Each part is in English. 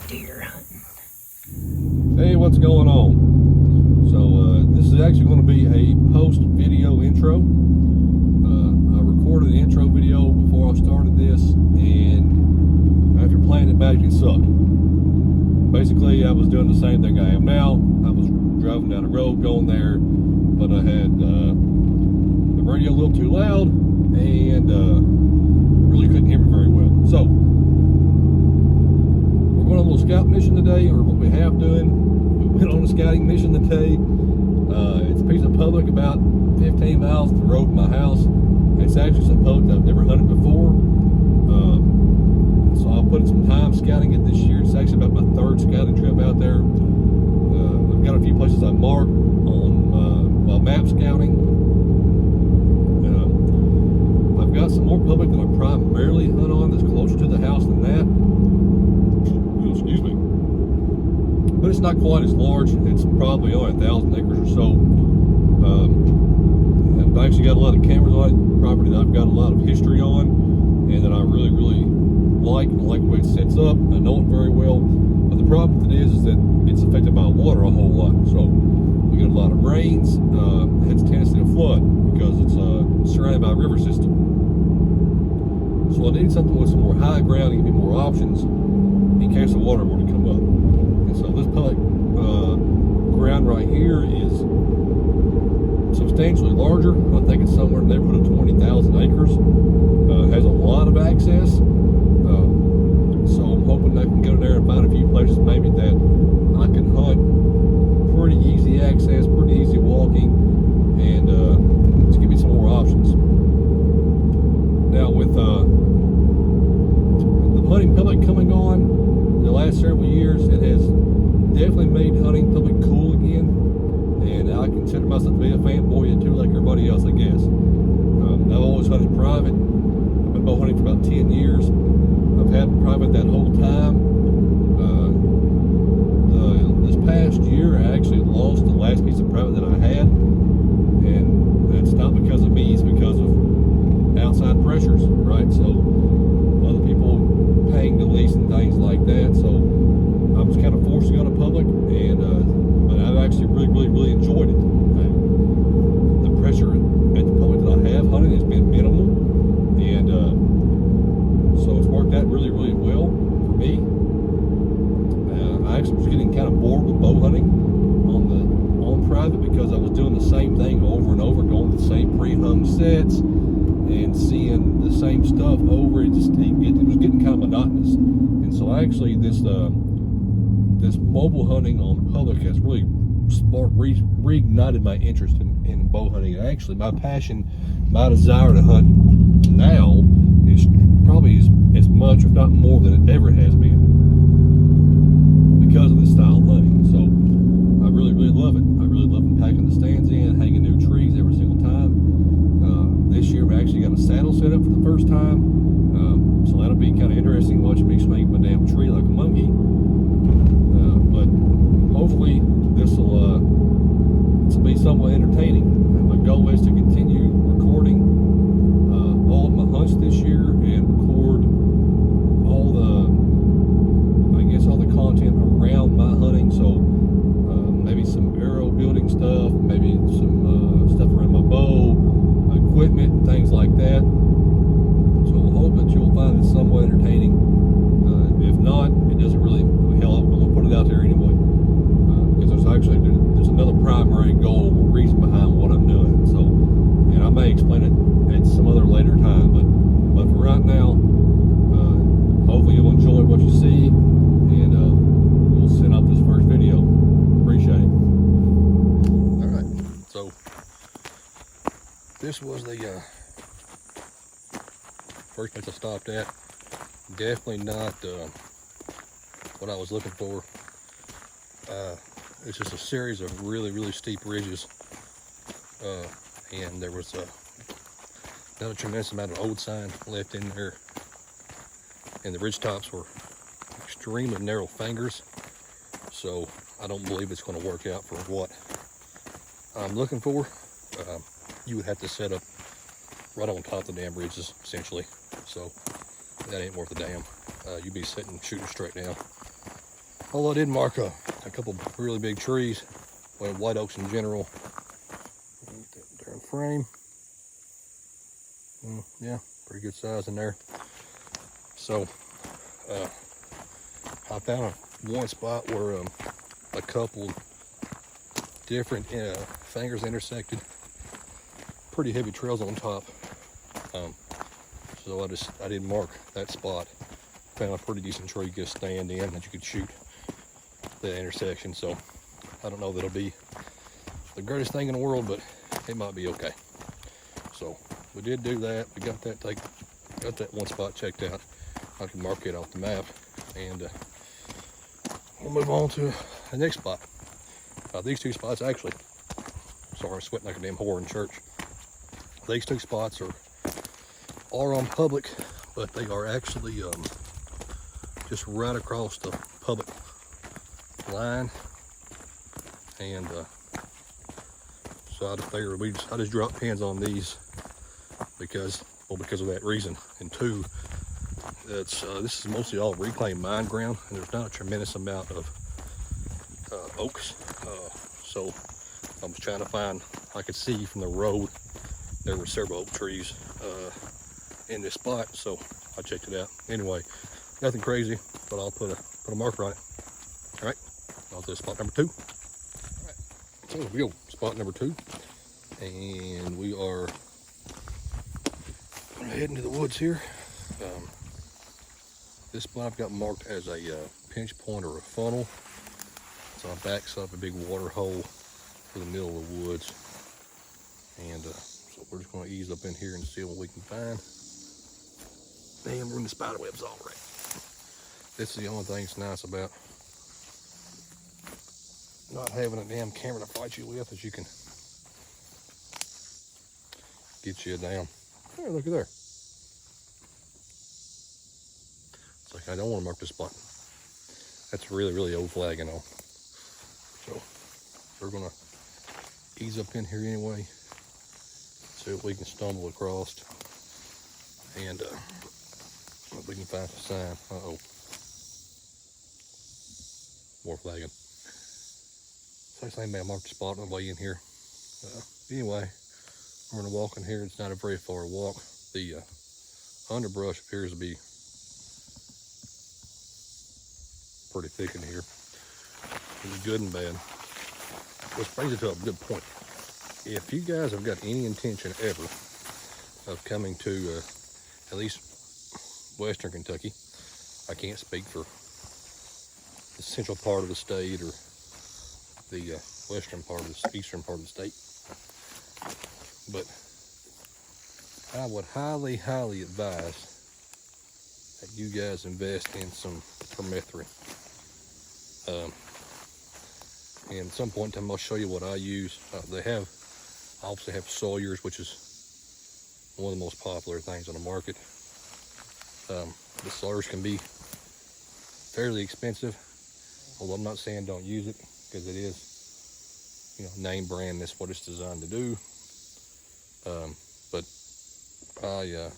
deer hunting. Hey, what's going on? So this is actually going to be a post-video intro. I recorded an intro video before I started this, and after playing it back, it sucked. Basically, I was doing the same thing I am now. I was driving down the road, going there, but I had the radio a little too loud, and really couldn't hear me very well. So we're going on a little scout mission today, or what we have doing. We went on a scouting mission today. It's a piece of public about 15 miles up the road from my house. It's actually some public that I've never hunted before. So I'll put some time scouting it this year. It's actually about my third scouting trip out there. I've got a few places I marked on map scouting. I've got some more public that I primarily hunt on that's closer to the house than that. Ooh, excuse me. But it's not quite as large. It's probably only 1,000 acres or so. I've actually got a lot of cameras on it. Property that I've got a lot of history on, and that I really like. I like the way it sets up. I know it very well. But the problem with it is that it's affected by water a whole lot. So we get a lot of rains. It has a tendency to flood because it's surrounded by a river system. So I need something with some more high ground and give me more options in case the water were to come up. And so this public ground right here is substantially larger. I think it's somewhere in the neighborhood of 20,000 acres. Has a lot of access. So I'm hoping I can go there and find a few places maybe that I can hunt. Pretty easy access, pretty easy walking, and to give me some more options. Now with the hunting public coming on the last several years, it has definitely made hunting public cool again, and I consider myself to be a fanboy too, like everybody else, I guess. I've always hunted private. I've been bow hunting for about 10 years. I've had private that whole time. This past year, I actually lost the last piece of private that I had, and it's not because of me, it's because of outside pressures, right? So other people paying the lease and things like that. So I was kind of forced to go to public, and but I've actually really enjoyed it. The pressure at the public that I have hunted has been minimal, and so it's worked out really well for me. I actually was getting kind of bored with bow hunting on private because I was doing the same thing over and over, going to the same pre-hung sets and seeing the same stuff over. It was getting kind of monotonous. And so actually this mobile hunting on public has really reignited my interest in bow hunting. And actually my passion, my desire to hunt now is probably as much, if not more, than it ever has been because of this style of hunting. So I really love it. I really love packing the stands in, hanging new trees every single time. This year we actually got a saddle set up for the first time, so that'll be kind of interesting watching me swing my damn tree like a monkey. But hopefully this will be somewhat entertaining. My goal is to continue recording all of my hunts this year and record all the content around my hunting. So maybe some arrow building stuff, maybe some stuff around my bow, equipment, and things like that. So I hope that you'll find it somewhat entertaining. If not, it doesn't really, hell, I'm gonna put it out there anyway. Because there's another primary goal or reason behind what I'm doing. So, and I may explain it at some other later time, but for right now, hopefully you'll enjoy what you see, and we'll send out this first video. Appreciate it. All right, so this was the first place I stopped at. Definitely not what I was looking for. It's just a series of really steep ridges, and there was not a tremendous amount of old sign left in there, and the ridge tops were extremely narrow fingers, so I don't believe it's going to work out for what I'm looking for. You would have to set up right on top of the damn ridges, essentially, so that ain't worth a damn. You'd be sitting shooting straight down. Although I did mark a couple really big trees, well, white oaks in general. Get that darn frame. Yeah, pretty good size in there. So I found one spot where a couple different fingers intersected. Pretty heavy trails on top. So I did mark that spot. Found a pretty decent tree to stand in that you could shoot that intersection. So I don't know if it'll be the greatest thing in the world, but it might be okay. So we did do that. We got that one spot checked out. I can mark it off the map, and we'll move on to the next spot. These two spots actually, sorry, sweating like a damn whore in church. These two spots are on public, but they are actually just right across the public line, and so I figured I just dropped pins on these because of that reason, and two, this is mostly all reclaimed mine ground, and there's not a tremendous amount of oaks, so I was trying to find. I could see from the road there were several oak trees in this spot, so I checked it out. Anyway, nothing crazy, but I'll put a marker on it. All right, on to spot number 2. All right, so here we go, spot number 2, and we are heading to the woods here. This spot I've got marked as a pinch point or a funnel. So I backs up a big water hole for the middle of the woods, and so we're just going to ease up in here and see what we can find. Damn, we're in the spider webs all right. This is the only thing that's nice about not having a damn camera to fight you with, is you can get you down. Hey, look at there. It's like, I don't want to mark this spot. That's really, really old flag, you know. So we're gonna ease up in here anyway, see if we can stumble across, and if we can find a sign. Uh-oh. More flagging. So I say, man, mark the spot on the way in here. Anyway, we're gonna walk in here. It's not a very far walk. The underbrush appears to be pretty thick in here. It's good and bad. Which brings it to a good point. If you guys have got any intention ever of coming to at least Western Kentucky, I can't speak for the central part of the state or the western part of the eastern part of the state, but I would highly, highly advise that you guys invest in some permethrin. And at some point in time, I'll show you what I use. I obviously have Sawyer's, which is one of the most popular things on the market. The Sawyer's can be fairly expensive, although I'm not saying don't use it, because it is, you know, name brand. That's what it's designed to do. But I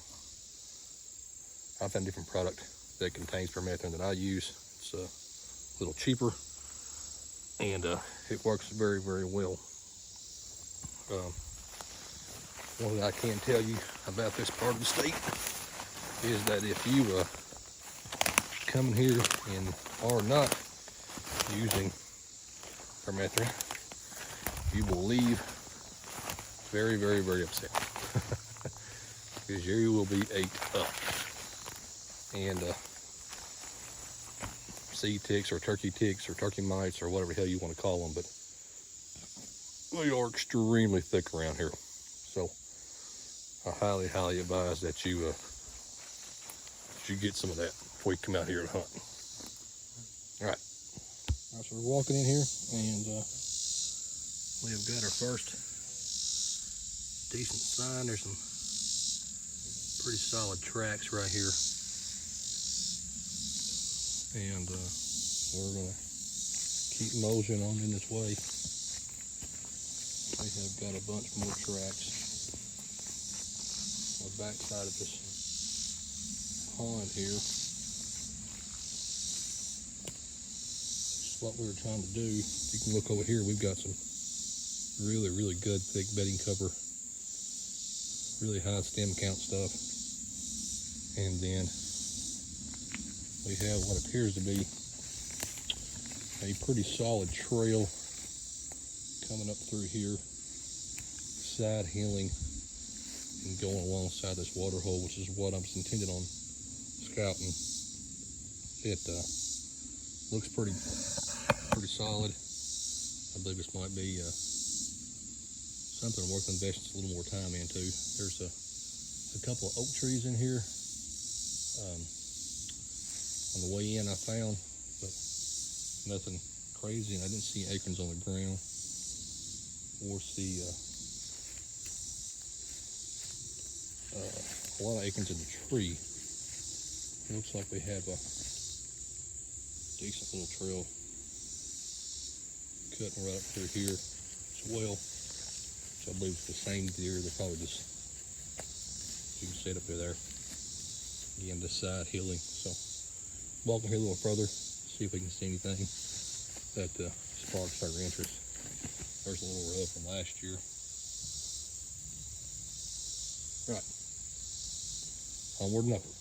found a different product that contains permethrin that I use. It's a little cheaper, and it works very, very well. One thing I can tell you about this part of the state is that if you come in here and are not using permethrin, you will leave very, very, very upset. Because you will be ate up. And seed ticks or turkey mites or whatever the hell you want to call them, but they are extremely thick around here. So I highly, highly advise that you get some of that before you come out here and hunt. All right. All right, so we're walking in here, and we have got our first decent sign. There's some pretty solid tracks right here, and we're gonna keep moseying on in this way. We have got a bunch more tracks on the back side of this pond here. that's what we were trying to do. You can look over here, we've got some really, really good thick bedding cover, really high stem count stuff. And then we have what appears to be a pretty solid trail coming up through here, side hilling and going alongside this water hole, which is what I was intended on scouting. It looks pretty solid. I believe this might be something worth investing a little more time into. There's a couple of oak trees in here on the way in I found, but nothing crazy, and I didn't see acorns on the ground or see a lot of acorns in the tree. It looks like we have a decent little trail cutting right up through here as well, which I believe is the same deer. They're probably just, you can see it up there. Again, this side hilling. So walking here a little further, see if we can see anything that sparks our interest. There's a little rub from last year. Right, onward and upward.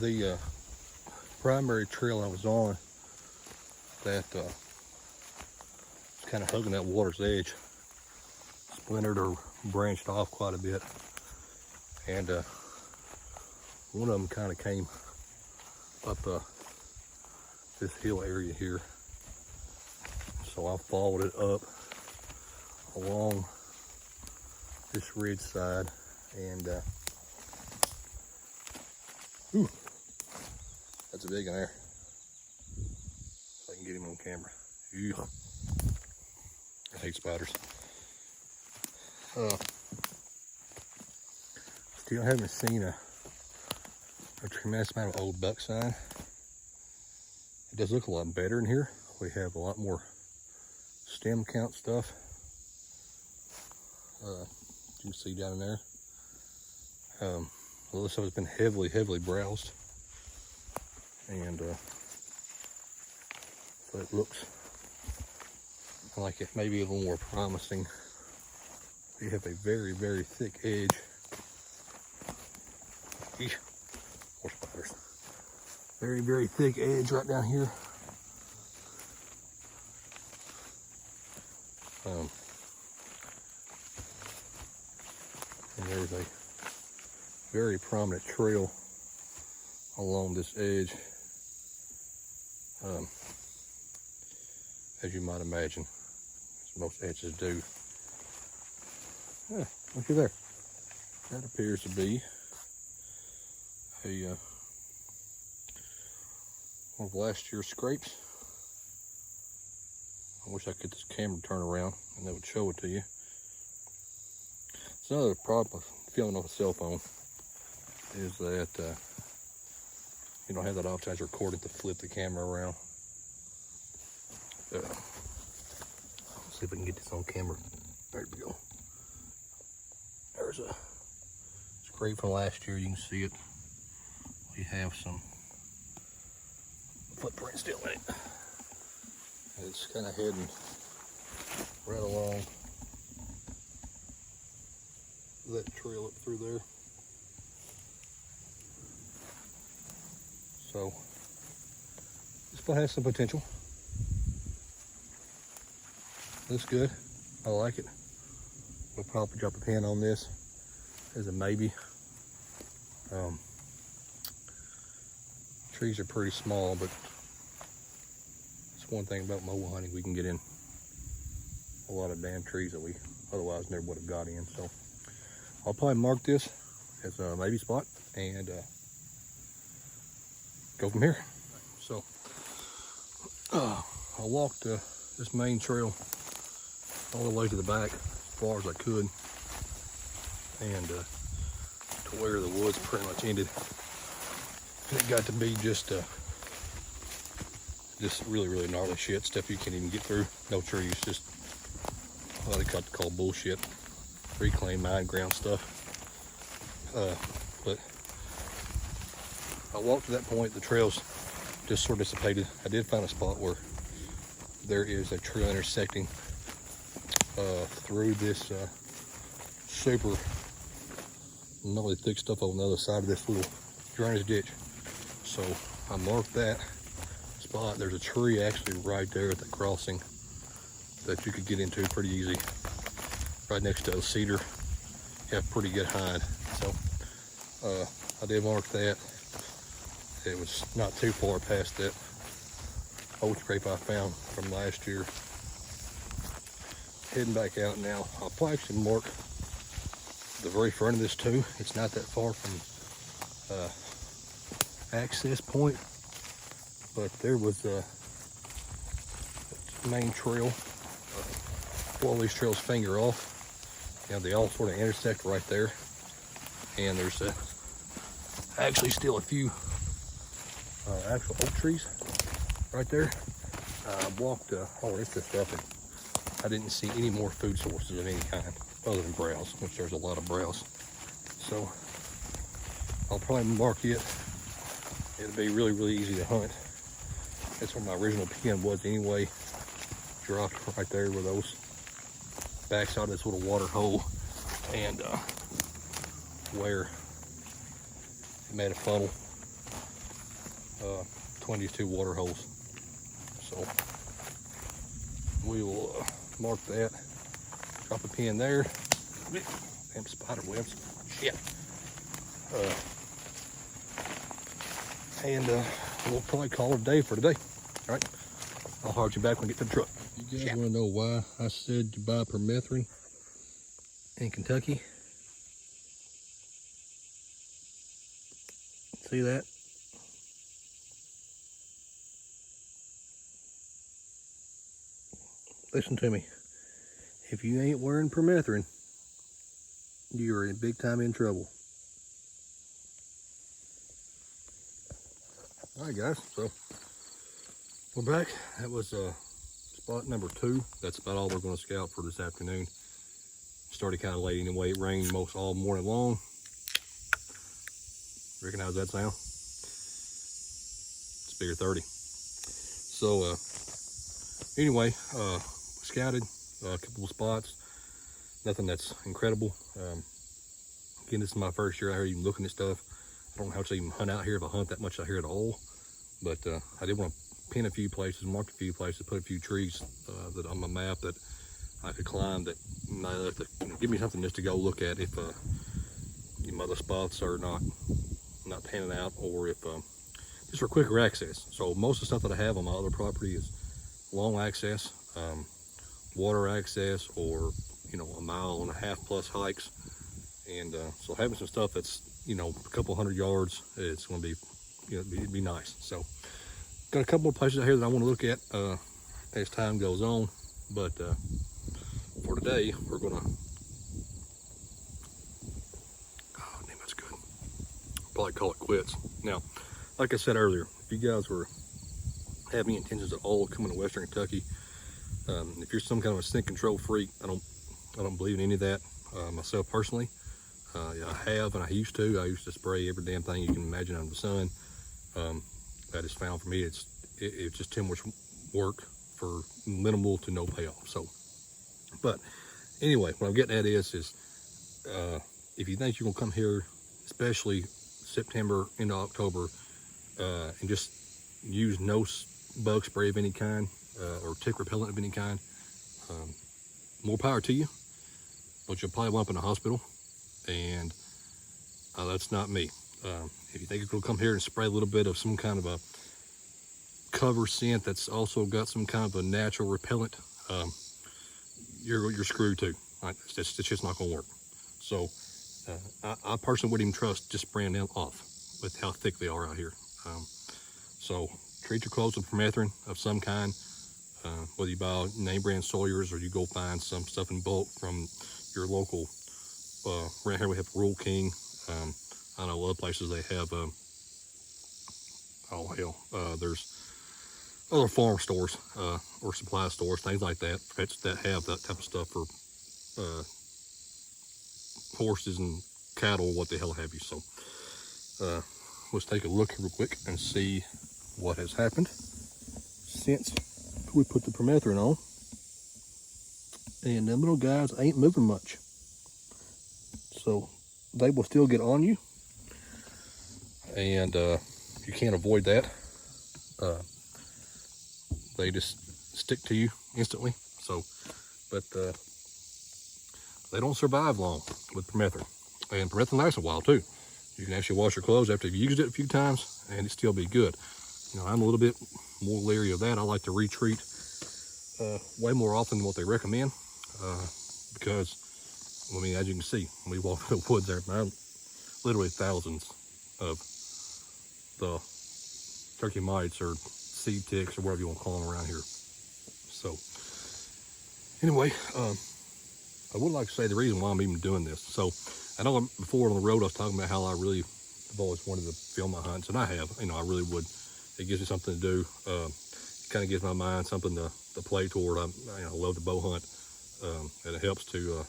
The primary trail I was on that was kind of hugging that water's edge splintered or branched off quite a bit, and one of them kind of came up this hill area here, so I followed it up along this ridge side, and that's a big one there. If I can get him on camera. Ew. I hate spiders. Still haven't seen a tremendous amount of old buck sign. It does look a lot better in here. We have a lot more stem count stuff. You can see down in there. Well, this stuff has been heavily browsed, and so it looks like it may be a little more promising. We have a very thick edge. Eesh, more spiders. Very thick edge right down here. And there's a very prominent trail along this edge, as you might imagine, as most edges do. Yeah, look at there. That appears to be a one of last year's scrapes. I wish I could get this camera turn around and that would show it to you. It's another problem with filming off a cell phone is that you don't have that option as you're recording to flip the camera around. Let's see if I can get this on camera. There we go. There's a scrape from last year. You can see it. We have some footprint still in it. It's kind of heading right along that trail up through there. So this spot has some potential. Looks good. I like it. We'll probably drop a pin on this as a maybe. Trees are pretty small, but it's one thing about mobile hunting, we can get in a lot of damn trees that we otherwise never would have got in. So I'll probably mark this as a maybe spot and go from here. So I walked this main trail all the way to the back as far as I could, and to where the woods pretty much ended. And it got to be just really gnarly shit, stuff you can't even get through. No trees, just what they call bullshit, reclaimed mine ground stuff. But I walked to that point. The trail's just sort of dissipated. I did find a spot where there is a trail intersecting through this super really thick stuff on the other side of this little drainage ditch. So I marked that spot. There's a tree actually right there at the crossing that you could get into pretty easy. Right next to a cedar, you have pretty good hide. So I did mark that. It was not too far past that old scrape I found from last year. Heading back out now. I'll probably actually mark the very front of this too. It's not that far from access point, but there was a main trail. All these trails finger off. You know, they all sort of intersect right there, and there's actually still a few actual oak trees right there. I walked all this stuff, and I didn't see any more food sources of any kind other than browse, which there's a lot of browse. So I'll probably mark it. It'll be really, really easy to hunt. That's where my original pen was anyway. Dropped right there where those backside of this little water hole, and where it made a funnel between these two water holes. So we will mark that, drop a pin there. Damn spider webs, shit. And we'll probably call it a day for today. All right, I'll hard you back when we get to the truck. You guys want to know why I said to buy permethrin in Kentucky? See that? Listen to me. If you ain't wearing permethrin, you're in big time in trouble. All right, guys. So we're back. That was spot number 2. That's about all we're going to scout for this afternoon. Started kind of late anyway. It rained most all morning long. Recognize that sound? It's bigger 30. So anyway, scouted a couple of spots. Nothing that's incredible. Again, this is my first year out here even looking at stuff. I don't know how to even hunt out here, if I hunt that much out here at all. But I did want to pin a few places, mark a few places, put a few trees that on my map that I could climb, that might give me something just to go look at if some other spots are not panning out, or if just for quicker access. So most of the stuff that I have on my other property is long access, water access, or a 1.5 mile plus hikes. And so having some stuff that's a couple hundred yards, it's going to be it'd be nice. So got a couple more places out here that I want to look at as time goes on, but for today we're gonna that's good, probably call it quits. Now, like I said earlier, if you guys have any intentions at all of coming to Western Kentucky, if you're some kind of a scent control freak, I don't believe in any of that myself personally. I have, and I used to spray every damn thing you can imagine under the sun. I just found for me it's just too much work for minimal to no payoff. So, but anyway, what I'm getting at is if you think you're gonna come here, especially September into October, and just use no bug spray of any kind or tick repellent of any kind, more power to you. But you'll probably wind up in a hospital, and that's not me. If you think you're gonna come here and spray a little bit of some kind of a cover scent that's also got some kind of a natural repellent, you're screwed too. It's just not gonna work. So I personally wouldn't even trust just spraying them off with how thick they are out here. So treat your clothes with permethrin of some kind, whether you buy name brand Sawyer's or you go find some stuff in bulk from your local. Right here we have Rural King. I know other places they have, there's other farm stores or supply stores, things like that, that have that type of stuff for horses and cattle, what the hell have you. So let's take a look real quick and see what has happened since we put the permethrin on. And them little guys ain't moving much. So they will still get on you. And you can't avoid that. They just stick to you instantly. So, but they don't survive long with permethrin. And permethrin lasts a while too. You can actually wash your clothes after you've used it a few times and it still be good. You know, I'm a little bit more leery of that. I like to retreat way more often than what they recommend because, I mean, as you can see, when we walk through the woods there, there are literally thousands of the turkey mites or seed ticks or whatever you want to call them around here. So anyway, I would like to say the reason why I'm even doing this. So I know before on the road I was talking about how I really have always wanted to film my hunts, and I have. You know, I really would. It gives me something to do. It kind of gives my mind something to play toward. I love to bow hunt, and it helps to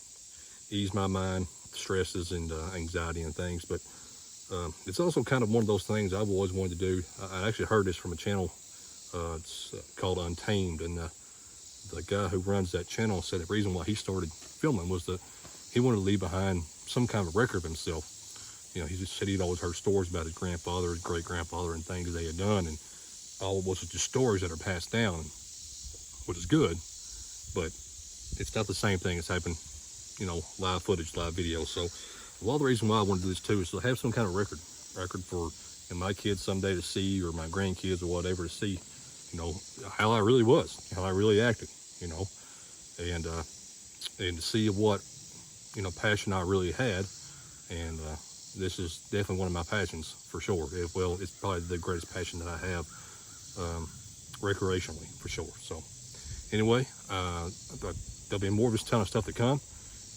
ease my mind, stresses and anxiety and things. But it's also kind of one of those things I've always wanted to do. I actually heard this from a channel. It's called Untamed, and the guy who runs that channel said the reason why he started filming was that he wanted to leave behind some kind of record of himself. You know, he just said he'd always heard stories about his grandfather, his great-grandfather, and things they had done, and all it was just stories that are passed down, which is good, but it's not the same thing as having, you know, live footage, live video. So well, the reason why I want to do this too is to have some kind of record for my kids someday to see, or my grandkids or whatever to see, you know, how I really was, how I really acted, you know, and to see what, you know, passion I really had. And this is definitely one of my passions for sure. Well, it's probably the greatest passion that I have recreationally for sure. So anyway, there'll be more of this kind of stuff to come,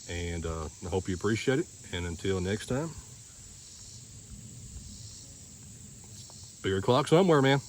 and I hope you appreciate it. And until next time, bigger clock somewhere, man.